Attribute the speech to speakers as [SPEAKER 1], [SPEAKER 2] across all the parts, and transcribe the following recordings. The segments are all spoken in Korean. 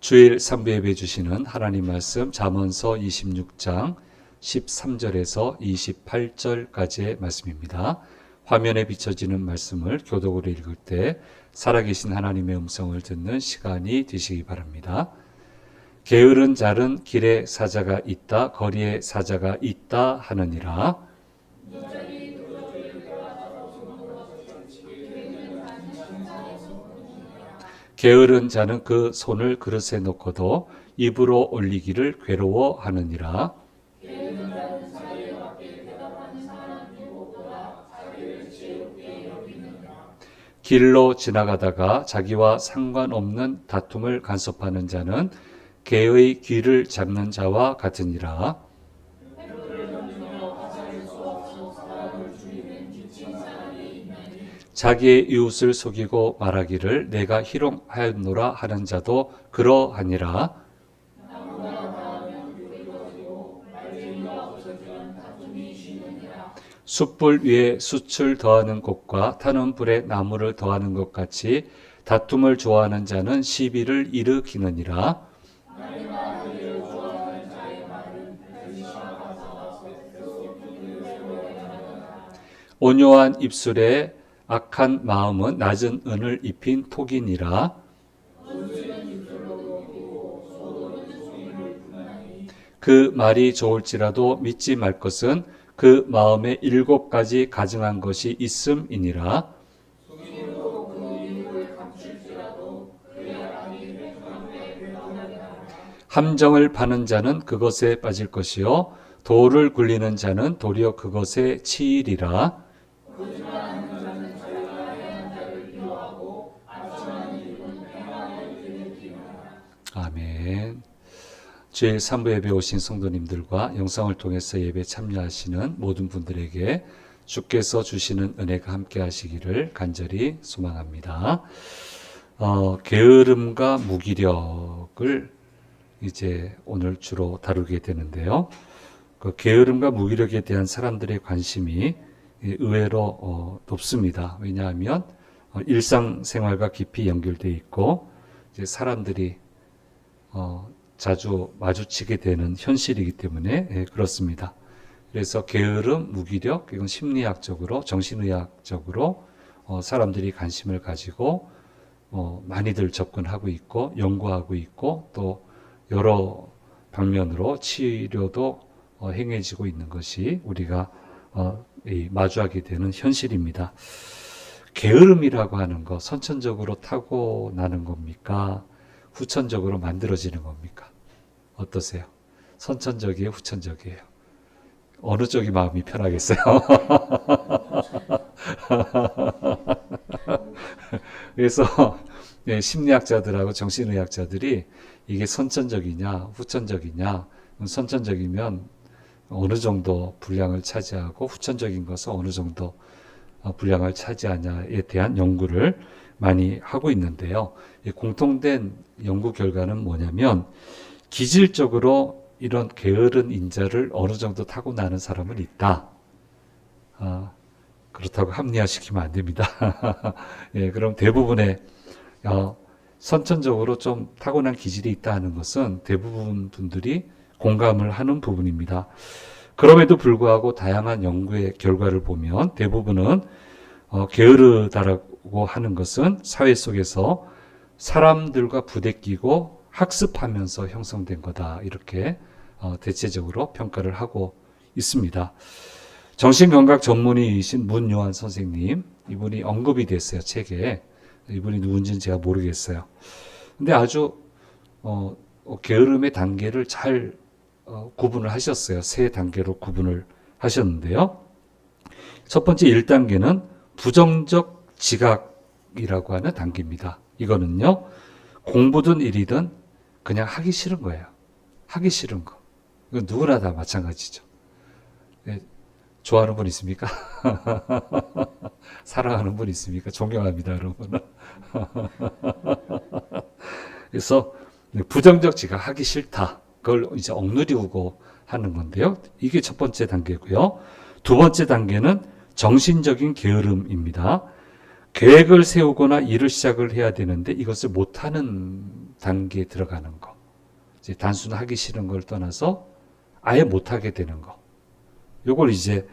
[SPEAKER 1] 주일 3부 예배 주시는 하나님 말씀 잠언서 26장 13절에서 28절까지의 말씀입니다. 화면에 비춰지는 말씀을 교독으로 읽을 때 살아계신 하나님의 음성을 듣는 시간이 되시기 바랍니다. 게으른 자는 길에 사자가 있다, 거리에 사자가 있다 하느니라. 게으른 자는 그 손을 그릇에 놓고도 입으로 올리기를 괴로워하느니라. 길로 지나가다가 자기와 상관없는 다툼을 간섭하는 자는 개의 귀를 잡는 자와 같으니라. 자기의 이웃을 속이고 말하기를 내가 희롱하였노라 하는 자도 그러하니라. 숯불 위에 숯을 더하는 것과 타는 불에 나무를 더하는 것 같이 다툼을 좋아하는 자는 시비를 일으키느니라. 온유한 입술에 악한 마음은 낮은 은을 입힌 톡이니라. 그 말이 좋을지라도 믿지 말 것은 그 마음에 7가지 가증한 것이 있음이니라. 함정을 파는 자는 그것에 빠질 것이요 도를 굴리는 자는 도리어 그것에 치이리라. 아멘. 주일 3부 예배 오신 성도님들과 영상을 통해서 예배 참여하시는 모든 분들에게 주께서 주시는 은혜가 함께 하시기를 간절히 소망합니다. 게으름과 무기력을 이제 오늘 주로 다루게 되는데요. 그 게으름과 무기력에 대한 사람들의 관심이 의외로 높습니다. 왜냐하면 일상생활과 깊이 연결되어 있고 이제 사람들이 자주 마주치게 되는 현실이기 때문에 그렇습니다. 그래서 게으름, 무기력, 이건 심리학적으로, 정신의학적으로 사람들이 관심을 가지고 많이들 접근하고 있고 연구하고 있고 또 여러 방면으로 치료도 행해지고 있는 것이 우리가 마주하게 되는 현실입니다. 게으름이라고 하는 거 선천적으로 타고나는 겁니까? 후천적으로 만들어지는 겁니까? 어떠세요? 선천적이에요? 후천적이에요? 어느 쪽이 마음이 편하겠어요? 그래서 심리학자들하고 정신의학자들이 이게 선천적이냐 후천적이냐, 선천적이면 어느 정도 분량을 차지하고 후천적인 것은 어느 정도 분량을 차지하냐에 대한 연구를 많이 하고 있는데요. 공통된 연구 결과는 뭐냐면 기질적으로 이런 게으른 인자를 어느 정도 타고나는 사람은 있다. 그렇다고 합리화시키면 안 됩니다. 예, 그럼 대부분의 선천적으로 좀 타고난 기질이 있다 하는 것은 대부분 분들이 공감을 하는 부분입니다. 그럼에도 불구하고 다양한 연구의 결과를 보면 대부분은 게으르다라고 하는 것은 사회 속에서 사람들과 부대끼고 학습하면서 형성된 거다. 이렇게 대체적으로 평가를 하고 있습니다. 정신건강 전문의이신 문요한 선생님, 이분이 언급이 됐어요. 책에. 이분이 누군지는 제가 모르겠어요. 근데 아주 게으름의 단계를 잘 구분을 하셨어요. 세 단계로 구분을 하셨는데요. 첫 번째 1단계는 부정적 지각이라고 하는 단계입니다. 이거는요, 공부든 일이든 그냥 하기 싫은 거예요. 하기 싫은 거. 이건 누구나 다 마찬가지죠. 네, 좋아하는 분 있습니까? 사랑하는 분 있습니까? 존경합니다, 여러분. 그래서 부정적 지각 하기 싫다. 그걸 이제 억누르고 하는 건데요. 이게 첫 번째 단계고요. 두 번째 단계는 정신적인 게으름입니다. 계획을 세우거나 일을 시작을 해야 되는데 이것을 못하는 단계에 들어가는 거. 이제 단순 하기 싫은 걸 떠나서 아예 못하게 되는 거. 요걸 이제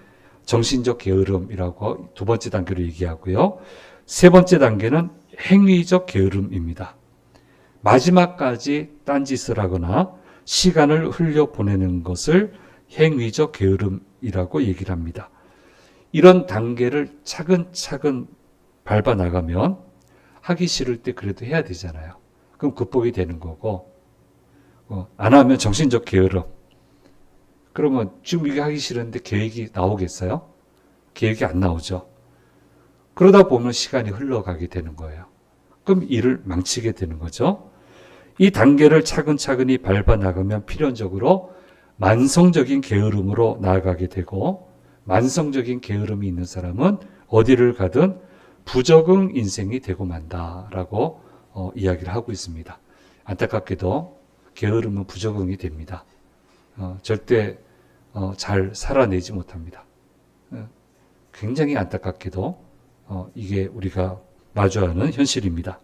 [SPEAKER 1] 정신적 게으름이라고 두 번째 단계로 얘기하고요. 세 번째 단계는 행위적 게으름입니다. 마지막까지 딴짓을 하거나 시간을 흘려보내는 것을 행위적 게으름이라고 얘기를 합니다. 이런 단계를 차근차근 밟아 나가면 하기 싫을 때 그래도 해야 되잖아요. 그럼 극복이 되는 거고, 안 하면 정신적 게으름. 그러면 지금 이게 하기 싫은데 계획이 나오겠어요? 계획이 안 나오죠. 그러다 보면 시간이 흘러가게 되는 거예요. 그럼 일을 망치게 되는 거죠. 이 단계를 차근차근히 밟아 나가면 필연적으로 만성적인 게으름으로 나아가게 되고, 만성적인 게으름이 있는 사람은 어디를 가든 부적응 인생이 되고 만다라고 이야기를 하고 있습니다. 안타깝게도 게으름은 부적응이 됩니다. 절대 잘 살아내지 못합니다. 굉장히 안타깝게도 이게 우리가 마주하는 현실입니다.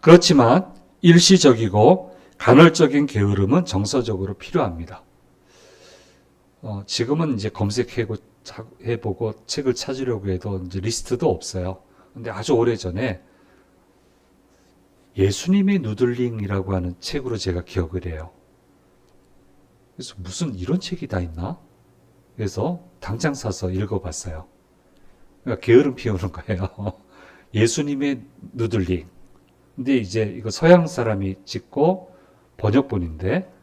[SPEAKER 1] 그렇지만 일시적이고 간헐적인 게으름은 정서적으로 필요합니다. 지금은 이제 검색해보고 책을 찾으려고 해도 이제 리스트도 없어요. 근데 아주 오래 전에 예수님의 누들링이라고 하는 책으로 제가 기억을 해요. 그래서 무슨 이런 책이 다 있나? 그래서 당장 사서 읽어봤어요. 그러니까 게으름 피우는 거예요. 예수님의 누들링. 근데 이제 이거 서양 사람이 찍고 번역본인데,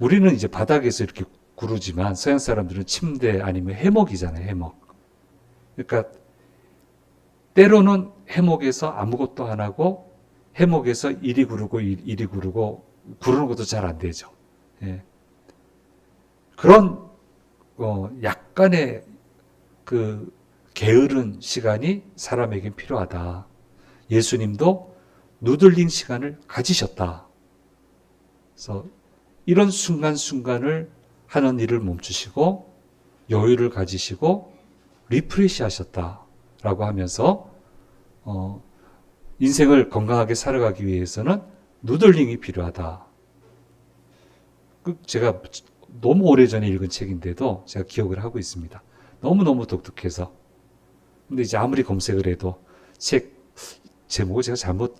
[SPEAKER 1] 우리는 이제 바닥에서 이렇게 구르지만 서양 사람들은 침대 아니면 해먹이잖아요, 해먹. 그러니까 때로는 해먹에서 아무것도 안 하고 해먹에서 이리 구르고 이리 구르고 구르는 것도 잘 안 되죠. 예. 그런 약간의 그 게으른 시간이 사람에게 필요하다. 예수님도 누들링 시간을 가지셨다. 그래서 이런 순간순간을 하는 일을 멈추시고 여유를 가지시고 리프레시 하셨다라고 하면서 인생을 건강하게 살아가기 위해서는 누들링이 필요하다. 제가 너무 오래전에 읽은 책인데도 제가 기억을 하고 있습니다. 너무너무 독특해서. 근데 이제 아무리 검색을 해도 책 제목을 제가 잘못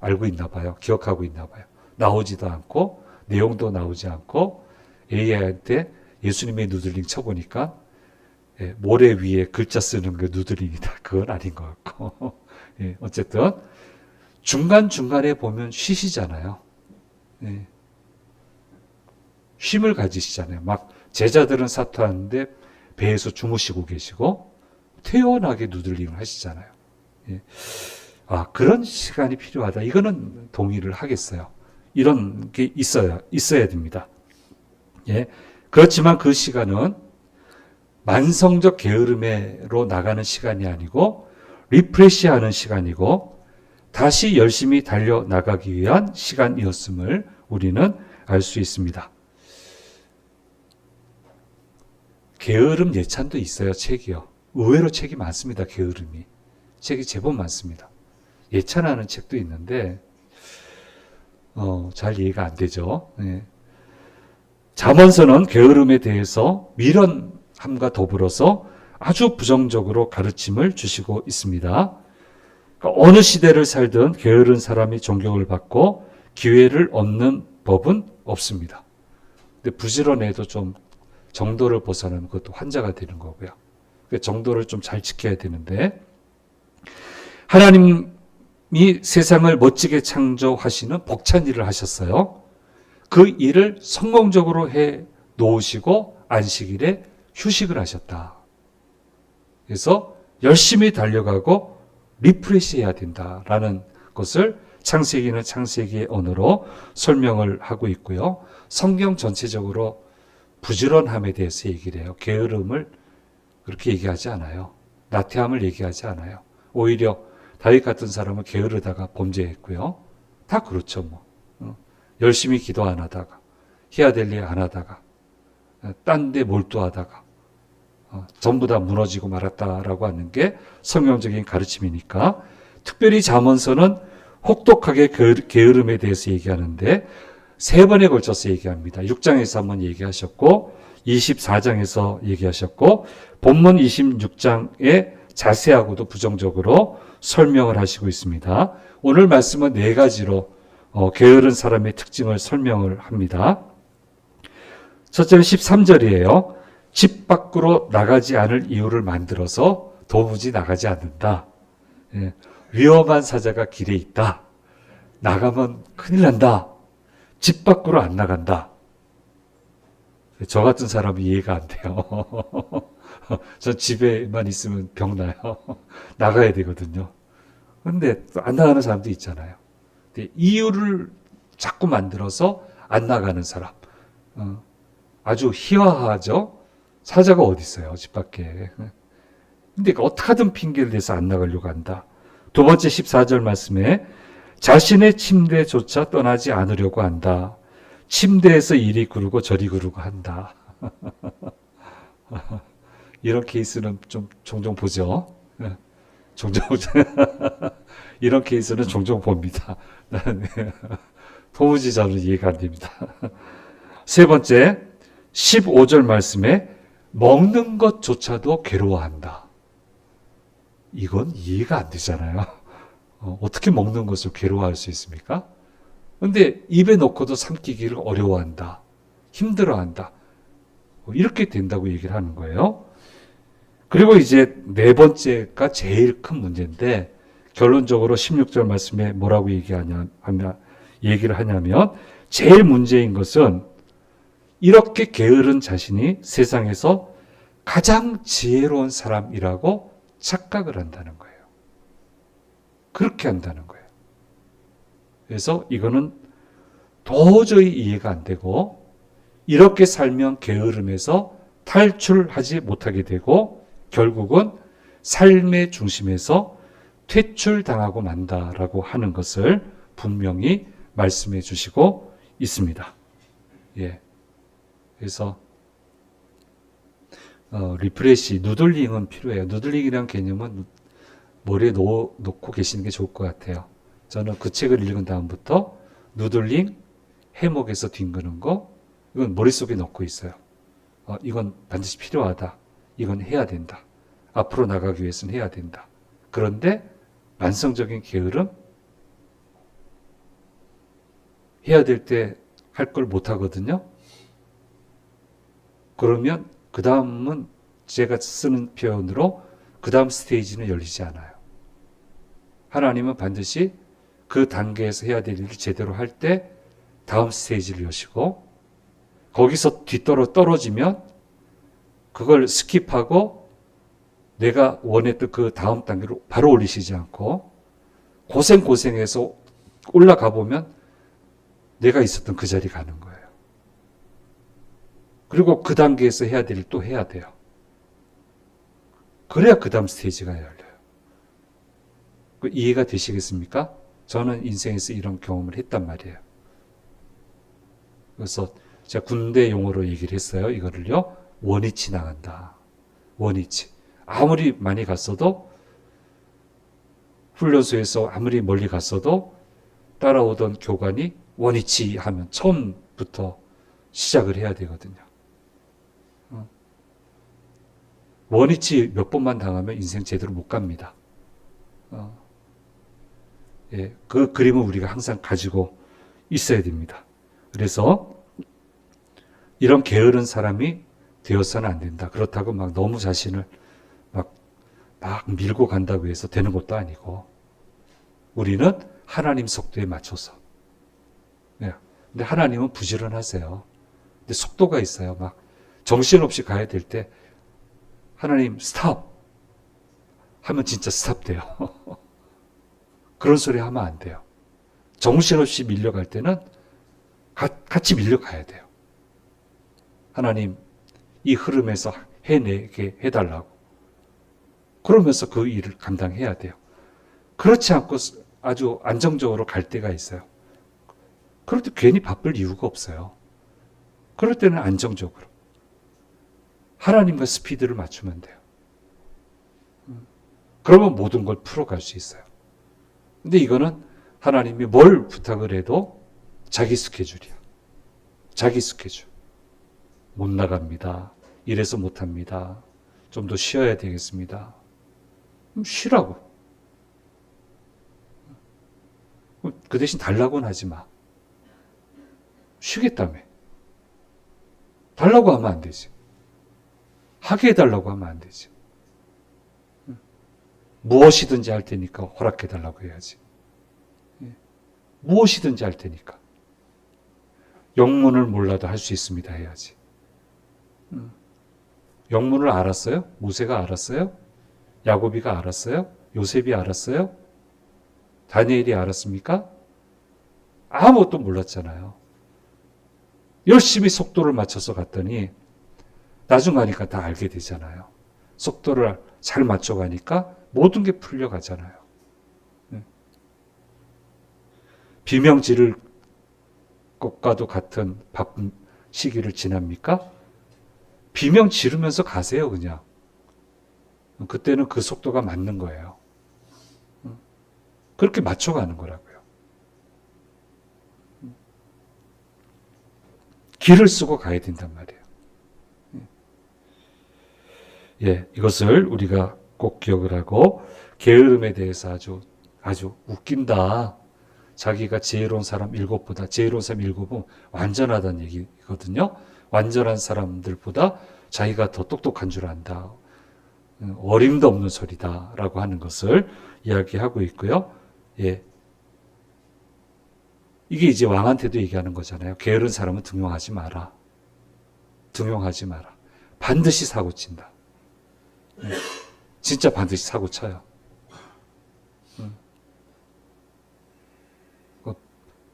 [SPEAKER 1] 알고 있나 봐요. 기억하고 있나 봐요. 나오지도 않고 내용도 나오지 않고 AI한테 예수님의 누들링 쳐보니까 모래 위에 글자 쓰는 게 누들링이다. 그건 아닌 것 같고 예, 어쨌든 중간중간에 보면 쉬시잖아요. 예. 쉼을 가지시잖아요. 막 제자들은 사토하는데 배에서 주무시고 계시고 태연하게 누들링을 하시잖아요. 예. 그런 시간이 필요하다. 이거는 동의를 하겠어요. 이런 게 있어야 됩니다. 예. 그렇지만 그 시간은 만성적 게으름으로 나가는 시간이 아니고 리프레시하는 시간이고 다시 열심히 달려나가기 위한 시간이었음을 우리는 알 수 있습니다. 게으름 예찬도 있어요, 책이요. 의외로 책이 많습니다, 게으름이. 책이 제법 많습니다. 예찬하는 책도 있는데 잘 이해가 안 되죠. 네. 잠언서는 게으름에 대해서 미련함과 더불어서 아주 부정적으로 가르침을 주시고 있습니다. 그러니까 어느 시대를 살든 게으른 사람이 존경을 받고 기회를 얻는 법은 없습니다. 근데 부지런해도 좀 정도를 벗어나면 그것도 환자가 되는 거고요. 그러니까 정도를 좀 잘 지켜야 되는데, 하나님이 세상을 멋지게 창조하시는 벅찬 일을 하셨어요. 그 일을 성공적으로 해 놓으시고 안식일에 휴식을 하셨다. 그래서 열심히 달려가고 리프레시 해야 된다라는 것을 창세기는 창세기의 언어로 설명을 하고 있고요. 성경 전체적으로 부지런함에 대해서 얘기를 해요. 게으름을 그렇게 얘기하지 않아요. 나태함을 얘기하지 않아요. 오히려 다윗 같은 사람은 게으르다가 범죄했고요. 다 그렇죠, 뭐. 열심히 기도 안 하다가, 해야 될 일 안 하다가, 딴 데 몰두하다가, 전부 다 무너지고 말았다라고 하는 게 성경적인 가르침이니까, 특별히 잠언서는 혹독하게 게으름에 대해서 얘기하는데 세 번에 걸쳐서 얘기합니다. 6장에서 한번 얘기하셨고 24장에서 얘기하셨고 본문 26장에 자세하고도 부정적으로 설명을 하시고 있습니다. 오늘 말씀은 네 가지로 게으른 사람의 특징을 설명을 합니다. 첫째는 13절이에요. 집 밖으로 나가지 않을 이유를 만들어서 도무지 나가지 않는다. 위험한 사자가 길에 있다. 나가면 큰일 난다. 집 밖으로 안 나간다. 저 같은 사람은 이해가 안 돼요. 전 집에만 있으면 병나요. 나가야 되거든요. 근데 안 나가는 사람도 있잖아요. 근데 이유를 자꾸 만들어서 안 나가는 사람. 아주 희화하죠? 사자가 어디 있어요, 집 밖에. 근데 어떻게든 핑계를 대서 안 나가려고 한다. 두 번째 14절 말씀에 자신의 침대조차 떠나지 않으려고 한다. 침대에서 이리 구르고 저리 구르고 한다. 이런 케이스는 좀 종종 보죠. 종종 이런 케이스는 종종 봅니다. 도무지 저는 이해가 안 됩니다. 세 번째 15절 말씀에 먹는 것조차도 괴로워한다. 이건 이해가 안 되잖아요. 어떻게 먹는 것을 괴로워할 수 있습니까? 근데 입에 넣고도 삼키기를 어려워한다. 힘들어한다. 이렇게 된다고 얘기를 하는 거예요. 그리고 이제 네 번째가 제일 큰 문제인데 결론적으로 16절 말씀에 뭐라고 얘기를 하냐면 제일 문제인 것은 이렇게 게으른 자신이 세상에서 가장 지혜로운 사람이라고 착각을 한다는 거예요. 그렇게 한다는 거예요. 그래서 이거는 도저히 이해가 안 되고 이렇게 살면 게으름에서 탈출하지 못하게 되고 결국은 삶의 중심에서 퇴출당하고 만다라고 하는 것을 분명히 말씀해 주시고 있습니다. 예. 그래서 리프레시, 누들링은 필요해요. 누들링이라는 개념은 머리에 놓고 계시는 게 좋을 것 같아요. 저는 그 책을 읽은 다음부터 누들링, 해목에서 뒹그는 거, 이건 머릿속에 넣고 있어요. 이건 반드시 필요하다. 이건 해야 된다. 앞으로 나가기 위해서는 해야 된다. 그런데 만성적인 게으름, 해야 될 때 할 걸 못하거든요. 그러면 그 다음은 제가 쓰는 표현으로 그 다음 스테이지는 열리지 않아요. 하나님은 반드시 그 단계에서 해야 될 일을 제대로 할 때 다음 스테이지를 여시고 거기서 떨어지면 그걸 스킵하고 내가 원했던 그 다음 단계로 바로 올리시지 않고 고생해서 올라가 보면 내가 있었던 그 자리 가는 거예요. 그리고 그 단계에서 해야 될 일 또 해야 돼요. 그래야 그 다음 스테이지가 열려요. 이해가 되시겠습니까? 저는 인생에서 이런 경험을 했단 말이에요. 그래서 제가 군대 용어로 얘기를 했어요. 이거를요. 원위치 나간다. 원위치. 아무리 많이 갔어도 훈련소에서 아무리 멀리 갔어도 따라오던 교관이 원위치 하면 처음부터 시작을 해야 되거든요. 원위치 몇 번만 당하면 인생 제대로 못 갑니다. 예, 그 그림을 우리가 항상 가지고 있어야 됩니다. 그래서 이런 게으른 사람이 되어서는 안 된다. 그렇다고 막 너무 자신을 막 밀고 간다고 해서 되는 것도 아니고 우리는 하나님 속도에 맞춰서. 예, 근데 하나님은 부지런하세요. 근데 속도가 있어요. 막 정신없이 가야 될 때 하나님 스탑 하면 진짜 스탑 돼요. 그런 소리 하면 안 돼요. 정신없이 밀려갈 때는 같이 밀려가야 돼요. 하나님 이 흐름에서 해내게 해달라고. 그러면서 그 일을 감당해야 돼요. 그렇지 않고 아주 안정적으로 갈 때가 있어요. 그럴 때 괜히 바쁠 이유가 없어요. 그럴 때는 안정적으로 하나님과 스피드를 맞추면 돼요. 그러면 모든 걸 풀어갈 수 있어요. 근데 이거는 하나님이 뭘 부탁을 해도 자기 스케줄이야. 자기 스케줄. 못 나갑니다. 이래서 못합니다. 좀 더 쉬어야 되겠습니다. 그럼 쉬라고. 그 대신 달라고는 하지 마. 쉬겠다며. 달라고 하면 안 되지. 하게 해달라고 하면 안 되지. 무엇이든지 할 테니까 허락해달라고 해야지. 무엇이든지 할 테니까. 영문을 몰라도 할 수 있습니다 해야지. 영문을 알았어요? 모세가 알았어요? 야곱이가 알았어요? 요셉이 알았어요? 다니엘이 알았습니까? 아무것도 몰랐잖아요. 열심히 속도를 맞춰서 갔더니 나중 가니까 다 알게 되잖아요. 속도를 잘 맞춰가니까 모든 게 풀려가잖아요. 비명 지를 것과도 같은 바쁜 시기를 지납니까? 비명 지르면서 가세요, 그냥. 그때는 그 속도가 맞는 거예요. 그렇게 맞춰가는 거라고요. 기를 쓰고 가야 된단 말이에요. 예, 이것을 우리가 꼭 기억을 하고, 게으름에 대해서 아주 웃긴다. 자기가 지혜로운 사람 7보다, 지혜로운 사람 7은 완전하다는 얘기거든요. 완전한 사람들보다 자기가 더 똑똑한 줄 안다. 어림도 없는 소리다라고 하는 것을 이야기하고 있고요. 예. 이게 이제 왕한테도 얘기하는 거잖아요. 게으른 사람은 등용하지 마라. 등용하지 마라. 반드시 사고 친다. 진짜 반드시 사고 쳐요.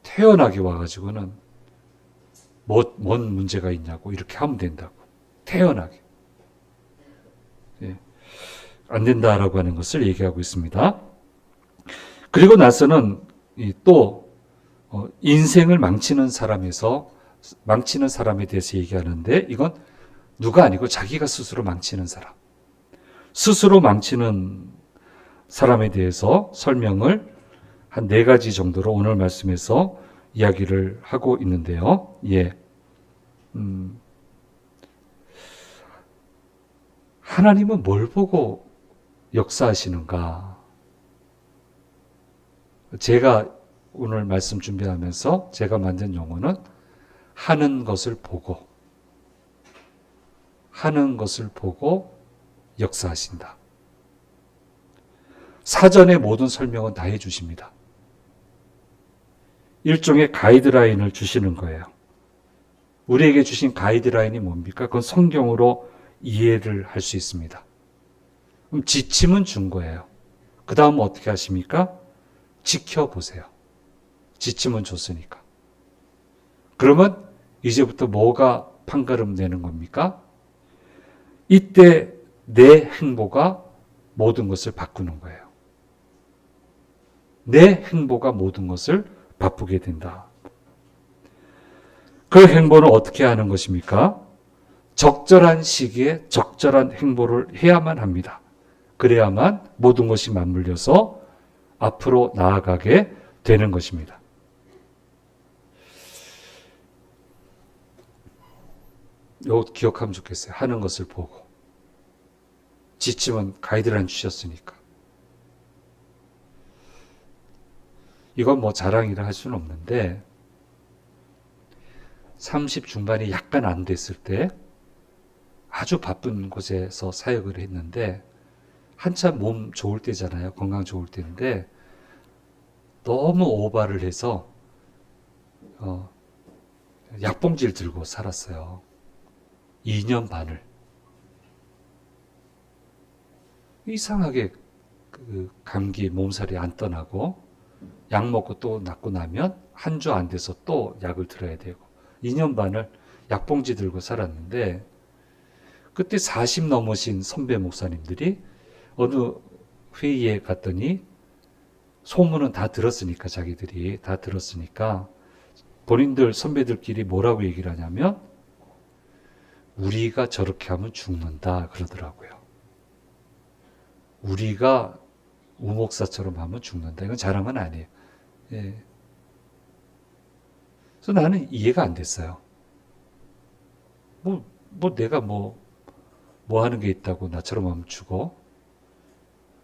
[SPEAKER 1] 태연하게 와가지고는 뭔 문제가 있냐고 이렇게 하면 된다고. 태연하게. 예. 안 된다라고 하는 것을 얘기하고 있습니다. 그리고 나서는 또 인생을 망치는 사람에 대해서 얘기하는데 이건 누가 아니고 자기가 스스로 망치는 사람. 스스로 망치는 사람에 대해서 설명을 한 4가지 정도로 오늘 말씀에서 이야기를 하고 있는데요. 예. 하나님은 뭘 보고 역사하시는가? 제가 오늘 말씀 준비하면서 제가 만든 용어는 하는 것을 보고 역사하신다. 사전에 모든 설명은 다 해주십니다. 일종의 가이드라인을 주시는 거예요. 우리에게 주신 가이드라인이 뭡니까? 그건 성경으로 이해를 할 수 있습니다. 그럼 지침은 준 거예요. 그 다음 어떻게 하십니까? 지켜보세요. 지침은 줬으니까. 그러면 이제부터 뭐가 판가름 내는 겁니까? 이때 내 행보가 모든 것을 바꾸는 거예요. 내 행보가 모든 것을 바꾸게 된다. 그 행보는 어떻게 하는 것입니까? 적절한 시기에 적절한 행보를 해야만 합니다. 그래야만 모든 것이 맞물려서 앞으로 나아가게 되는 것입니다. 이거 기억하면 좋겠어요. 하는 것을 보고. 지침은 가이드라인 주셨으니까. 이건 뭐 자랑이라 할 수는 없는데 30 중반이 약간 안 됐을 때 아주 바쁜 곳에서 사역을 했는데 한참 몸 좋을 때잖아요. 건강 좋을 때인데 너무 오바를 해서 약봉지를 들고 살았어요. 2년 반을. 이상하게 그 감기 몸살이 안 떠나고 약 먹고 또 낫고 나면 한 주 안 돼서 또 약을 들어야 되고 2년 반을 약봉지 들고 살았는데 그때 40 넘으신 선배 목사님들이 어느 회의에 갔더니 소문은 다 들었으니까 자기들이 다 들었으니까 본인들 선배들끼리 뭐라고 얘기를 하냐면 우리가 저렇게 하면 죽는다 그러더라고요. 우리가 우 목사처럼 하면 죽는다. 이건 자랑은 아니에요. 예. 그래서 나는 이해가 안 됐어요. 내가 뭐 하는 게 있다고 나처럼 멈추고.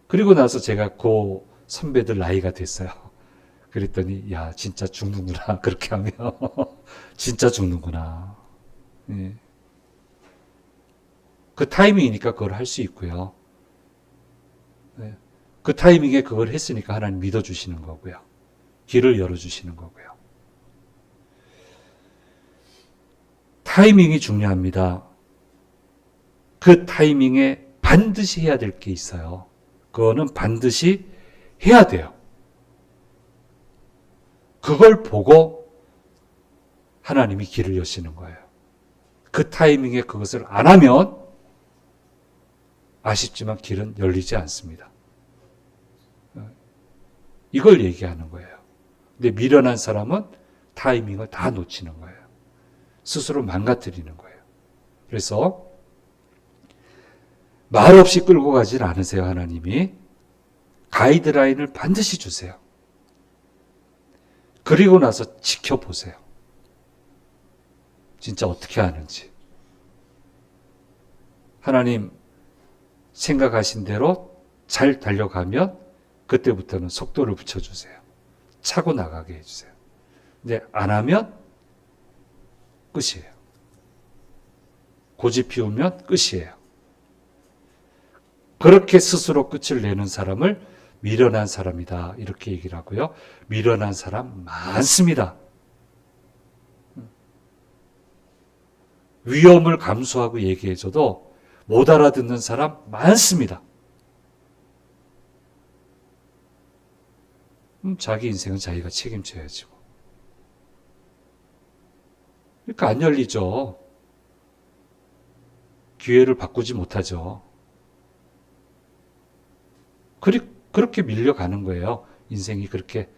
[SPEAKER 1] 그리고 나서 제가 그 선배들 나이가 됐어요. 그랬더니, 야, 진짜 죽는구나. 그렇게 하면. 진짜 죽는구나. 예. 그 타이밍이니까 그걸 할 수 있고요. 예. 그 타이밍에 그걸 했으니까 하나님 믿어주시는 거고요. 길을 열어주시는 거고요. 타이밍이 중요합니다. 그 타이밍에 반드시 해야 될 게 있어요. 그거는 반드시 해야 돼요. 그걸 보고 하나님이 길을 여시는 거예요. 그 타이밍에 그것을 안 하면 아쉽지만 길은 열리지 않습니다. 이걸 얘기하는 거예요. 근데 미련한 사람은 타이밍을 다 놓치는 거예요. 스스로 망가뜨리는 거예요. 그래서 말없이 끌고 가질 않으세요, 하나님이. 가이드라인을 반드시 주세요. 그리고 나서 지켜보세요. 진짜 어떻게 하는지. 하나님 생각하신 대로 잘 달려가면 그때부터는 속도를 붙여주세요. 차고 나가게 해주세요. 근데 안 하면 끝이에요. 고집 피우면 끝이에요. 그렇게 스스로 끝을 내는 사람을 미련한 사람이다. 이렇게 얘기를 하고요. 미련한 사람 많습니다. 위험을 감수하고 얘기해줘도 못 알아듣는 사람 많습니다. 자기 인생은 자기가 책임져야지. 그러니까 안 열리죠. 기회를 바꾸지 못하죠. 그렇게 밀려가는 거예요. 인생이 그렇게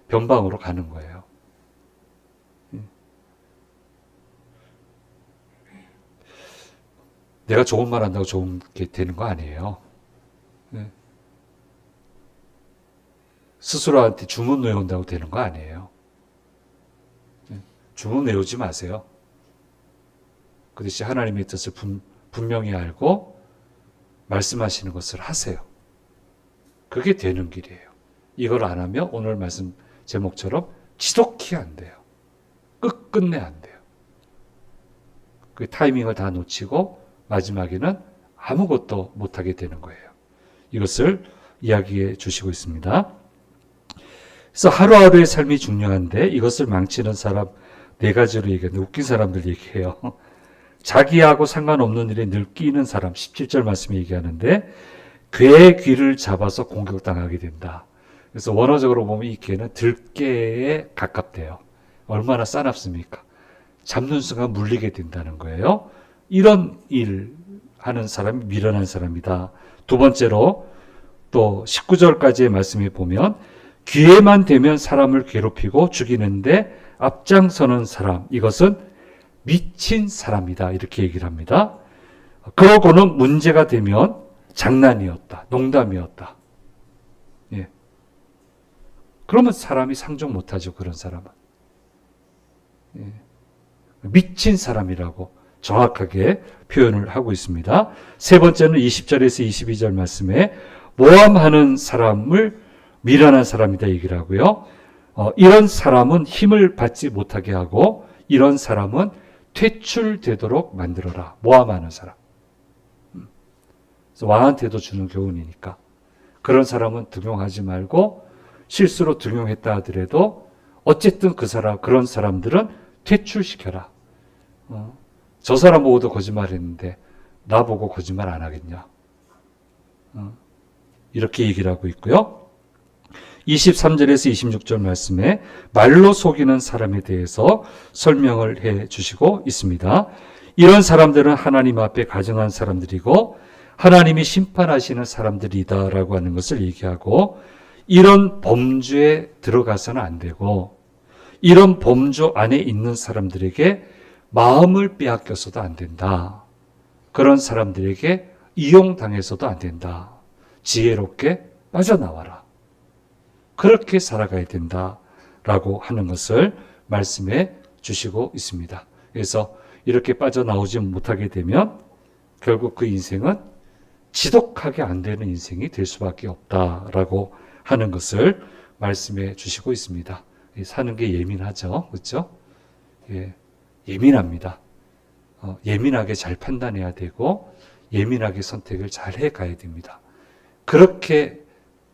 [SPEAKER 1] 변방으로 가는 거예요. 내가 좋은 말 한다고 좋은 게 되는 거 아니에요. 스스로한테 주문 외운다고 되는 거 아니에요. 주문 외우지 마세요. 그 대신 하나님의 뜻을 분명히 알고 말씀하시는 것을 하세요. 그게 되는 길이에요. 이걸 안 하면 오늘 말씀 제목처럼 지독히 안 돼요. 끝끝내 안 돼요. 그 타이밍을 다 놓치고 마지막에는 아무것도 못하게 되는 거예요. 이것을 이야기해 주시고 있습니다. 그래서 하루하루의 삶이 중요한데 이것을 망치는 사람 네 가지로 얘기하는데 웃긴 사람들 얘기해요. 자기하고 상관없는 일에 늘 끼는 사람 17절 말씀에 얘기하는데 괴의 귀를 잡아서 공격당하게 된다. 그래서 원어적으로 보면 이 괴는 들깨에 가깝대요. 얼마나 싸납습니까? 잡는 순간 물리게 된다는 거예요. 이런 일 하는 사람이 미련한 사람이다. 두 번째로 또 19절까지의 말씀에 보면 기회만 되면 사람을 괴롭히고 죽이는데 앞장서는 사람, 이것은 미친 사람이다. 이렇게 얘기를 합니다. 그러고는 문제가 되면 장난이었다. 농담이었다. 예. 그러면 사람이 상종 못하죠. 그런 사람은. 예. 미친 사람이라고 정확하게 표현을 하고 있습니다. 세 번째는 20절에서 22절 말씀에 모함하는 사람을 미련한 사람이다 얘기를 하고요. 이런 사람은 힘을 받지 못하게 하고 이런 사람은 퇴출되도록 만들어라. 모함하는 사람. 그래서 왕한테도 주는 교훈이니까. 그런 사람은 등용하지 말고 실수로 등용했다 하더라도 어쨌든 그런 사람들은 퇴출시켜라. 저 사람 보고도 거짓말했는데 나보고 거짓말 안 하겠냐. 이렇게 얘기를 하고 있고요. 23절에서 26절 말씀에 말로 속이는 사람에 대해서 설명을 해 주시고 있습니다. 이런 사람들은 하나님 앞에 가증한 사람들이고 하나님이 심판하시는 사람들이다라고 하는 것을 얘기하고 이런 범주에 들어가서는 안 되고 이런 범주 안에 있는 사람들에게 마음을 빼앗겨서도 안 된다. 그런 사람들에게 이용당해서도 안 된다. 지혜롭게 빠져나와라. 그렇게 살아가야 된다 라고 하는 것을 말씀해 주시고 있습니다. 그래서 이렇게 빠져나오지 못하게 되면 결국 그 인생은 지독하게 안 되는 인생이 될 수밖에 없다라고 하는 것을 말씀해 주시고 있습니다. 사는 게 예민하죠. 그렇죠? 예, 예민합니다. 예민하게 잘 판단해야 되고 예민하게 선택을 잘 해 가야 됩니다. 그렇게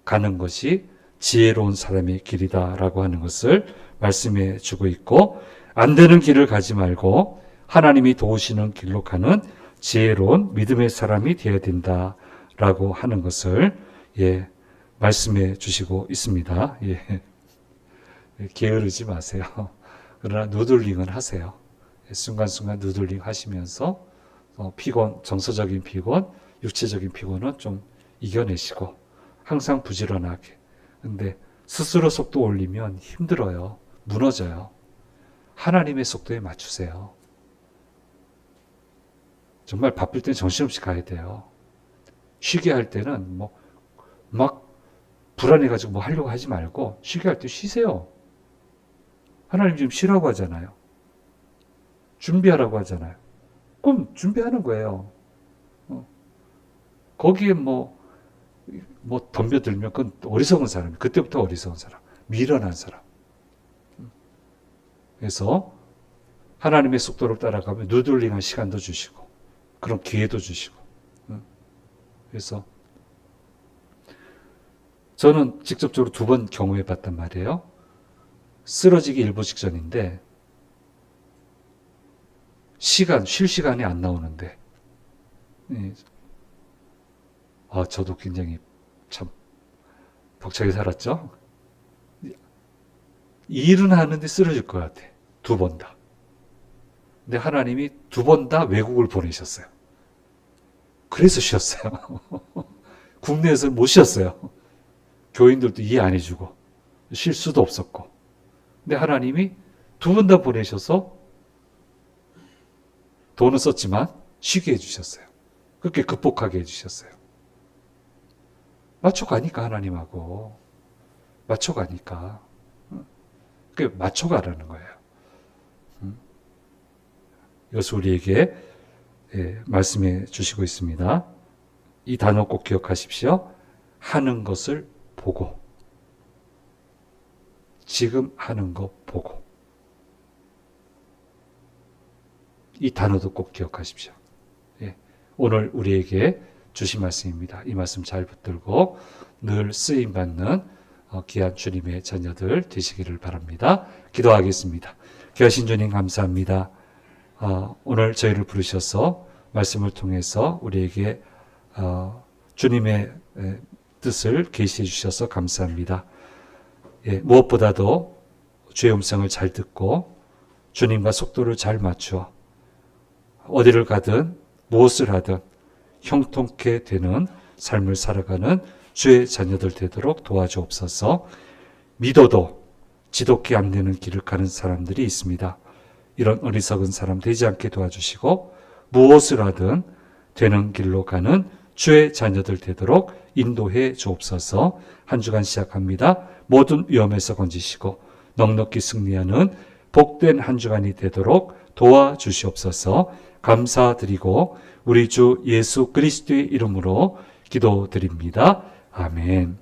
[SPEAKER 1] 가는 것이 지혜로운 사람의 길이다라고 하는 것을 말씀해 주고 있고, 안 되는 길을 가지 말고 하나님이 도우시는 길로 가는 지혜로운 믿음의 사람이 되어야 된다라고 하는 것을 말씀해 주시고 있습니다. 게으르지 마세요. 그러나 누들링은 하세요. 순간순간 누들링 하시면서 정서적인 피곤, 육체적인 피곤은 좀 이겨내시고 항상 부지런하게. 근데 스스로 속도 올리면 힘들어요. 무너져요. 하나님의 속도에 맞추세요. 정말 바쁠 땐 정신없이 가야 돼요. 쉬게 할 때는 막 불안해가지고 뭐 하려고 하지 말고 쉬게 할 때 쉬세요. 하나님 지금 쉬라고 하잖아요. 준비하라고 하잖아요. 그럼 준비하는 거예요. 거기에 덤벼들면 그건 어리석은 사람, 그때부터 어리석은 사람, 미련한 사람. 그래서 하나님의 속도를 따라가면 누들링한 시간도 주시고 그런 기회도 주시고. 그래서 저는 직접적으로 2번 경험해 봤단 말이에요. 쓰러지기 일보 직전인데 쉴 시간이 안 나오는데 저도 굉장히 참 벅차게 살았죠. 일은 하는데 쓰러질 것 같아. 2번 다. 근데 하나님이 2번 다 외국을 보내셨어요. 그래서 쉬었어요. 국내에서 못 쉬었어요. 교인들도 이해 안 해주고 쉴 수도 없었고. 근데 하나님이 2번 다 보내셔서 돈은 썼지만 쉬게 해주셨어요. 그렇게 극복하게 해주셨어요. 맞춰가니까 하나님하고 맞춰가니까 그게 맞춰가라는 거예요. 이것을 우리에게 말씀해 주시고 있습니다. 이 단어 꼭 기억하십시오. 하는 것을 보고, 지금 하는 것 보고. 이 단어도 꼭 기억하십시오. 오늘 우리에게 주신 말씀입니다. 이 말씀 잘 붙들고 늘 쓰임받는 귀한 주님의 자녀들 되시기를 바랍니다. 기도하겠습니다. 귀하신 주님 감사합니다. 오늘 저희를 부르셔서 말씀을 통해서 우리에게 주님의 뜻을 계시해 주셔서 감사합니다. 무엇보다도 주의 음성을 잘 듣고 주님과 속도를 잘 맞추어 어디를 가든 무엇을 하든 형통케 되는 삶을 살아가는 주의 자녀들 되도록 도와주옵소서. 믿어도 지독히 안 되는 길을 가는 사람들이 있습니다. 이런 어리석은 사람 되지 않게 도와주시고 무엇을 하든 되는 길로 가는 주의 자녀들 되도록 인도해 주옵소서. 한 주간 시작합니다. 모든 위험에서 건지시고 넉넉히 승리하는 복된 한 주간이 되도록 도와주시옵소서. 감사드리고 우리 주 예수 그리스도의 이름으로 기도드립니다. 아멘.